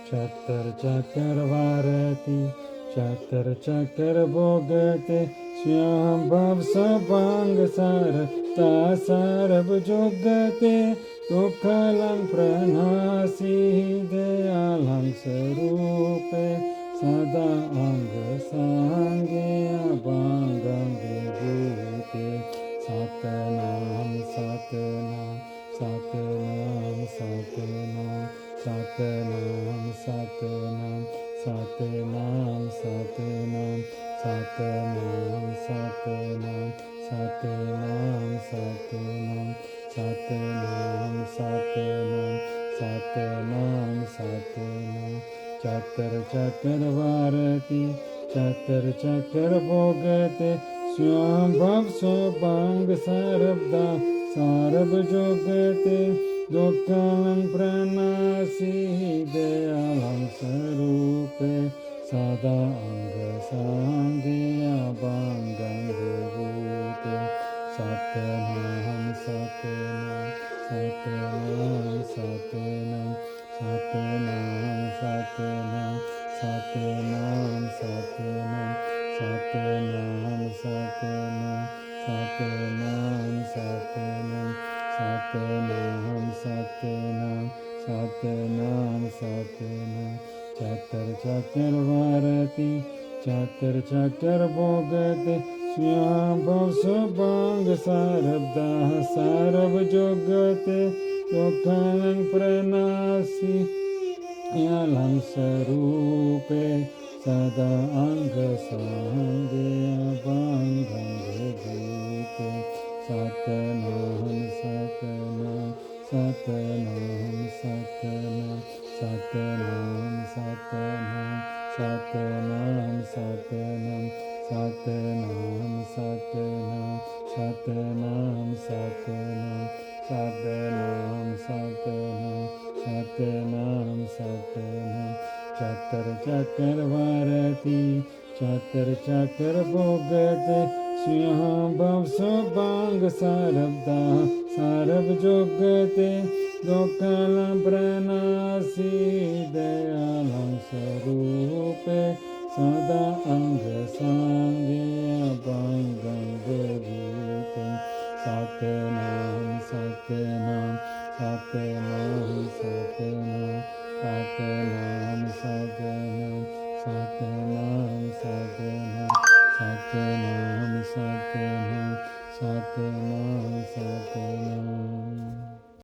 चतर चक्रवारती चतर चक्र भोगते श्याम भव सभांग सारता सारभ जुगते दुःखलं प्रणासी दयालं स्वरूपे सदा अंग सांगे अभांगं विभूते सतनाम सतनाम सतनाम सतनाम सतनाम सतनाम सतनाम सतनाम सतनाम सतनाम सतनाम सतनाम सतनाम सतनाम सतनाम सतनाम चतर चक्रवारती चतर चक्र भोगते स्वयं भव स्वभांग सर्वदा सारभ जुगते दुःखलं प्रणासी दयालं स्वरूपे सदा अंग सांगे अभांगं विभूते सतनाम सतनाम सतनाम सतनाम सतनाम सतनाम सतनाम सतनाम सतनाम सतनाम सतनाम सतनाम सतनाम सतनाम सतनाम सतनाम चतर चक्रवारती चतर चक्र भोगते स्वयं भव स्वभांग सारब्धा सारभ जुगते दुःखलं प्रणासी दयालं स्वरूपे सदा अंग सांगे अभांगं विभूते सतनाम सतनाम सतनाम सतनाम सतनाम सतनाम सतनाम सतनाम सतनाम सतनाम सतनाम सतनाम सतनाम सतनाम सतनाम सतनाम चतर चक्रवारती चतर चक्र भोगते स्वयं भव स्वभांग सारब्धा सारभ जुगते दुःखलं प्रणासी दयालं स्वरूपे सदा अंग सांगे अभांगं विभूते सतनाम सतनाम सतनाम सतनाम सतनाम सतनाम सतनाम सतनाम सतनाम सतनाम सतनाम सतनाम